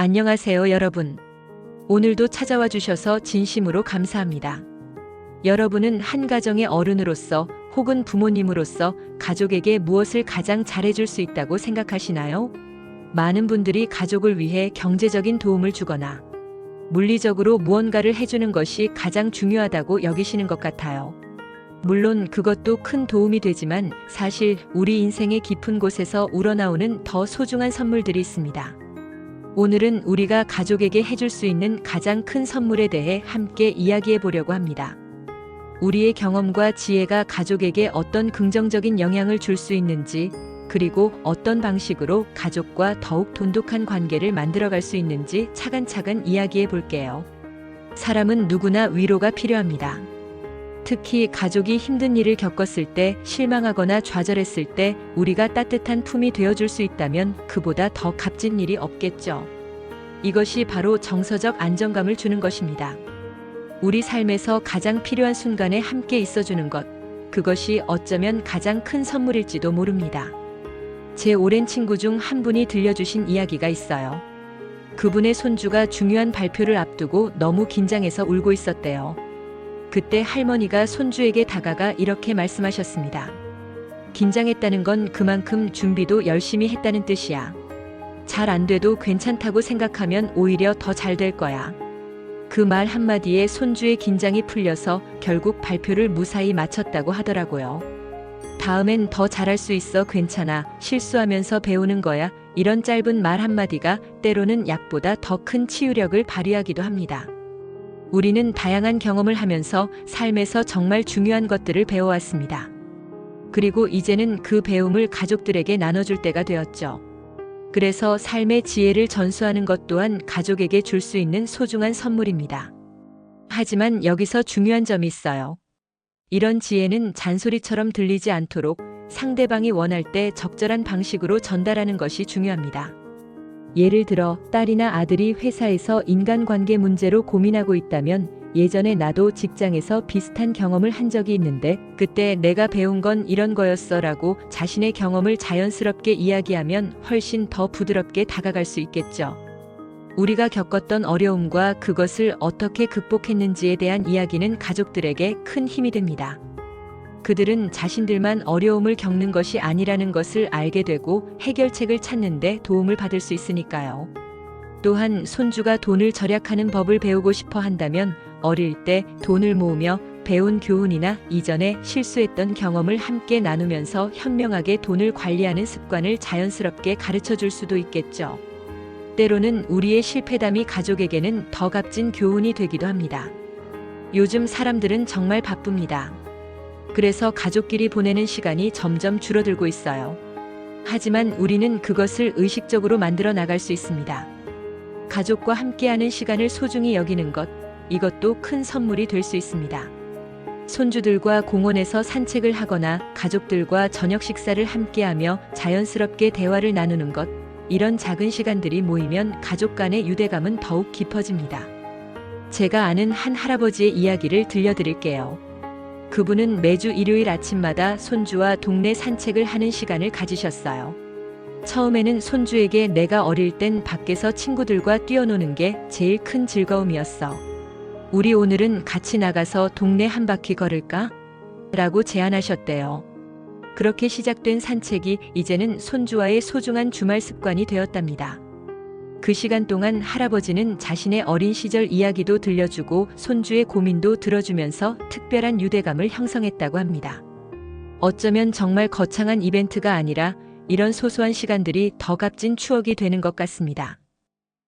안녕하세요, 여러분. 오늘도 찾아와 주셔서 진심으로 감사합니다. 여러분은 한 가정의 어른으로서 혹은 부모님으로서 가족에게 무엇을 가장 잘해줄 수 있다고 생각하시나요? 많은 분들이 가족을 위해 경제적인 도움을 주거나 물리적으로 무언가를 해주는 것이 가장 중요하다고 여기시는 것 같아요. 물론 그것도 큰 도움이 되지만 사실 우리 인생의 깊은 곳에서 우러나오는 더 소중한 선물들이 있습니다. 오늘은 우리가 가족에게 해줄 수 있는 가장 큰 선물에 대해 함께 이야기해 보려고 합니다. 우리의 경험과 지혜가 가족에게 어떤 긍정적인 영향을 줄 수 있는지, 그리고 어떤 방식으로 가족과 더욱 돈독한 관계를 만들어갈 수 있는지 차근차근 이야기해 볼게요. 사람은 누구나 위로가 필요합니다. 특히 가족이 힘든 일을 겪었을 때, 실망하거나 좌절했을 때 우리가 따뜻한 품이 되어줄 수 있다면 그보다 더 값진 일이 없겠죠. 이것이 바로 정서적 안정감을 주는 것입니다. 우리 삶에서 가장 필요한 순간에 함께 있어주는 것, 그것이 어쩌면 가장 큰 선물일지도 모릅니다. 제 오랜 친구 중 한 분이 들려주신 이야기가 있어요. 그분의 손주가 중요한 발표를 앞두고 너무 긴장해서 울고 있었대요. 그때 할머니가 손주에게 다가가 이렇게 말씀하셨습니다. 긴장했다는 건 그만큼 준비도 열심히 했다는 뜻이야. 잘 안 돼도 괜찮다고 생각하면 오히려 더 잘 될 거야. 그 말 한마디에 손주의 긴장이 풀려서 결국 발표를 무사히 마쳤다고 하더라고요. 다음엔 더 잘할 수 있어, 괜찮아, 실수하면서 배우는 거야. 이런 짧은 말 한마디가 때로는 약보다 더 큰 치유력을 발휘하기도 합니다. 우리는 다양한 경험을 하면서 삶에서 정말 중요한 것들을 배워왔습니다. 그리고 이제는 그 배움을 가족들에게 나눠줄 때가 되었죠. 그래서 삶의 지혜를 전수하는 것 또한 가족에게 줄 수 있는 소중한 선물입니다. 하지만 여기서 중요한 점이 있어요. 이런 지혜는 잔소리처럼 들리지 않도록 상대방이 원할 때 적절한 방식으로 전달하는 것이 중요합니다. 예를 들어 딸이나 아들이 회사에서 인간관계 문제로 고민하고 있다면 예전에 나도 직장에서 비슷한 경험을 한 적이 있는데 그때 내가 배운 건 이런 거였어 라고 자신의 경험을 자연스럽게 이야기하면 훨씬 더 부드럽게 다가갈 수 있겠죠. 우리가 겪었던 어려움과 그것을 어떻게 극복했는지에 대한 이야기는 가족들에게 큰 힘이 됩니다. 그들은 자신들만 어려움을 겪는 것이 아니라는 것을 알게 되고 해결책을 찾는 데 도움을 받을 수 있으니까요. 또한 손주가 돈을 절약하는 법을 배우고 싶어 한다면 어릴 때 돈을 모으며 배운 교훈이나 이전에 실수했던 경험을 함께 나누면서 현명하게 돈을 관리하는 습관을 자연스럽게 가르쳐 줄 수도 있겠죠. 때로는 우리의 실패담이 가족에게는 더 값진 교훈이 되기도 합니다. 요즘 사람들은 정말 바쁩니다. 그래서 가족끼리 보내는 시간이 점점 줄어들고 있어요. 하지만 우리는 그것을 의식적으로 만들어 나갈 수 있습니다. 가족과 함께하는 시간을 소중히 여기는 것, 이것도 큰 선물이 될 수 있습니다. 손주들과 공원에서 산책을 하거나 가족들과 저녁 식사를 함께하며 자연스럽게 대화를 나누는 것, 이런 작은 시간들이 모이면 가족 간의 유대감은 더욱 깊어집니다. 제가 아는 한 할아버지의 이야기를 들려드릴게요. 그분은 매주 일요일 아침마다 손주와 동네 산책을 하는 시간을 가지셨어요. 처음에는 손주에게 내가 어릴 땐 밖에서 친구들과 뛰어노는 게 제일 큰 즐거움이었어. 우리 오늘은 같이 나가서 동네 한 바퀴 걸을까? 라고 제안하셨대요. 그렇게 시작된 산책이 이제는 손주와의 소중한 주말 습관이 되었답니다. 그 시간 동안 할아버지는 자신의 어린 시절 이야기도 들려주고 손주의 고민도 들어주면서 특별한 유대감을 형성했다고 합니다. 어쩌면 정말 거창한 이벤트가 아니라 이런 소소한 시간들이 더 값진 추억이 되는 것 같습니다.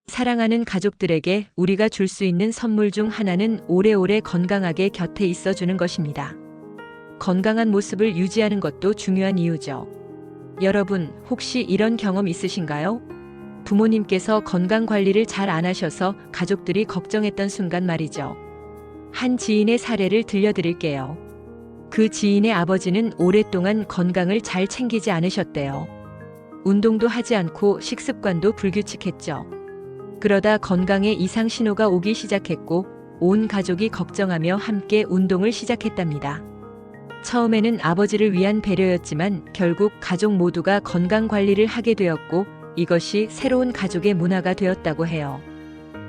사랑하는 가족들에게 우리가 줄 수 있는 선물 중 하나는 오래오래 건강하게 곁에 있어주는 것입니다. 건강한 모습을 유지하는 것도 중요한 이유죠. 여러분, 혹시 이런 경험 있으신가요? 부모님께서 건강 관리를 잘 안 하셔서 가족들이 걱정했던 순간 말이죠. 한 지인의 사례를 들려드릴게요. 그 지인의 아버지는 오랫동안 건강을 잘 챙기지 않으셨대요. 운동도 하지 않고 식습관도 불규칙했죠. 그러다 건강에 이상 신호가 오기 시작했고 온 가족이 걱정하며 함께 운동을 시작했답니다. 처음에는 아버지를 위한 배려였지만 결국 가족 모두가 건강 관리를 하게 되었고 이것이 새로운 가족의 문화가 되었다고 해요.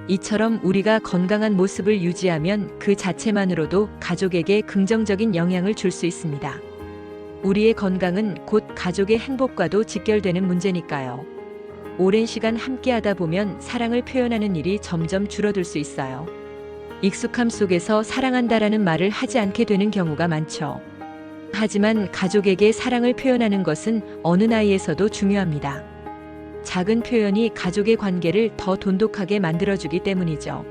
이처럼 우리가 건강한 모습을 유지하면 그 자체만으로도 가족에게 긍정적인 영향을 줄 수 있습니다. 우리의 건강은 곧 가족의 행복과도 직결되는 문제니까요. 오랜 시간 함께하다 보면 사랑을 표현하는 일이 점점 줄어들 수 있어요. 익숙함 속에서 사랑한다라는 말을 하지 않게 되는 경우가 많죠. 하지만 가족에게 사랑을 표현하는 것은 어느 나이에서도 중요합니다. 작은 표현이 가족의 관계를 더 돈독하게 만들어주기 때문이죠.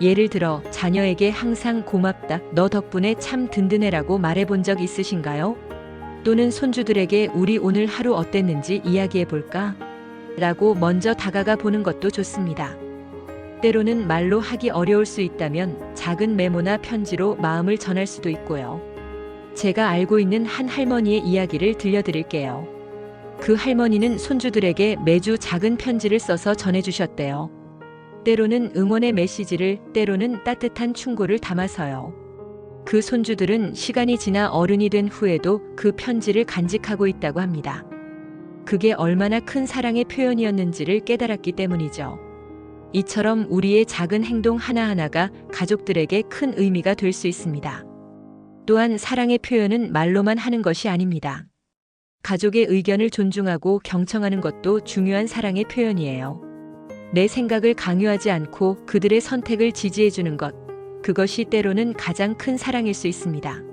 예를 들어 자녀에게 항상 고맙다, 너 덕분에 참 든든해라고 말해본 적 있으신가요? 또는 손주들에게 우리 오늘 하루 어땠는지 이야기해볼까? 라고 먼저 다가가 보는 것도 좋습니다. 때로는 말로 하기 어려울 수 있다면 작은 메모나 편지로 마음을 전할 수도 있고요. 제가 알고 있는 한 할머니의 이야기를 들려드릴게요. 그 할머니는 손주들에게 매주 작은 편지를 써서 전해주셨대요. 때로는 응원의 메시지를, 때로는 따뜻한 충고를 담아서요. 그 손주들은 시간이 지나 어른이 된 후에도 그 편지를 간직하고 있다고 합니다. 그게 얼마나 큰 사랑의 표현이었는지를 깨달았기 때문이죠. 이처럼 우리의 작은 행동 하나하나가 가족들에게 큰 의미가 될 수 있습니다. 또한 사랑의 표현은 말로만 하는 것이 아닙니다. 가족의 의견을 존중하고 경청하는 것도 중요한 사랑의 표현이에요. 내 생각을 강요하지 않고 그들의 선택을 지지해주는 것, 그것이 때로는 가장 큰 사랑일 수 있습니다.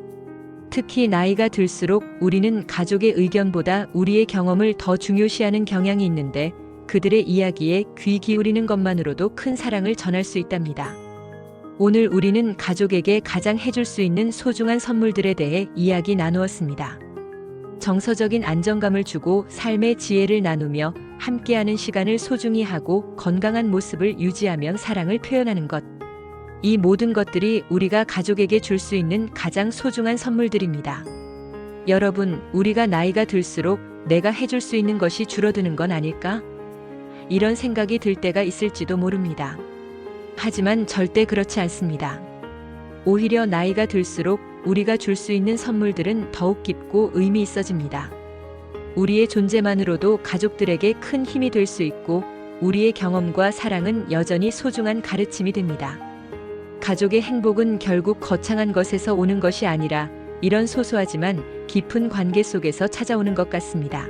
특히 나이가 들수록 우리는 가족의 의견보다 우리의 경험을 더 중요시하는 경향이 있는데 그들의 이야기에 귀 기울이는 것만으로도 큰 사랑을 전할 수 있답니다. 오늘 우리는 가족에게 가장 해줄 수 있는 소중한 선물들에 대해 이야기 나누었습니다. 정서적인 안정감을 주고 삶의 지혜를 나누며 함께하는 시간을 소중히 하고 건강한 모습을 유지하며 사랑을 표현하는 것. 이 모든 것들이 우리가 가족에게 줄 수 있는 가장 소중한 선물들입니다. 여러분, 우리가 나이가 들수록 내가 해줄 수 있는 것이 줄어드는 건 아닐까? 이런 생각이 들 때가 있을지도 모릅니다. 하지만 절대 그렇지 않습니다. 오히려 나이가 들수록 우리가 줄 수 있는 선물들은 더욱 깊고 의미 있어집니다. 우리의 존재만으로도 가족들에게 큰 힘이 될 수 있고 우리의 경험과 사랑은 여전히 소중한 가르침이 됩니다. 가족의 행복은 결국 거창한 것에서 오는 것이 아니라 이런 소소하지만 깊은 관계 속에서 찾아오는 것 같습니다.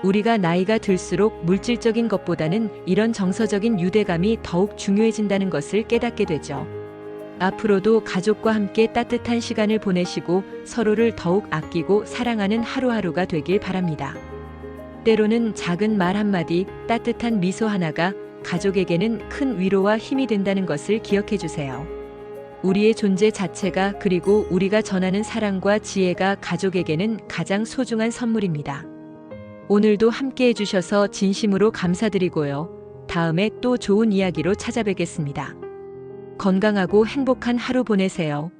우리가 나이가 들수록 물질적인 것보다는 이런 정서적인 유대감이 더욱 중요해진다는 것을 깨닫게 되죠. 앞으로도 가족과 함께 따뜻한 시간을 보내시고 서로를 더욱 아끼고 사랑하는 하루하루가 되길 바랍니다. 때로는 작은 말 한마디, 따뜻한 미소 하나가 가족에게는 큰 위로와 힘이 된다는 것을 기억해 주세요. 우리의 존재 자체가 그리고 우리가 전하는 사랑과 지혜가 가족에게는 가장 소중한 선물입니다. 오늘도 함께 해주셔서 진심으로 감사드리고요. 다음에 또 좋은 이야기로 찾아뵙겠습니다. 건강하고 행복한 하루 보내세요.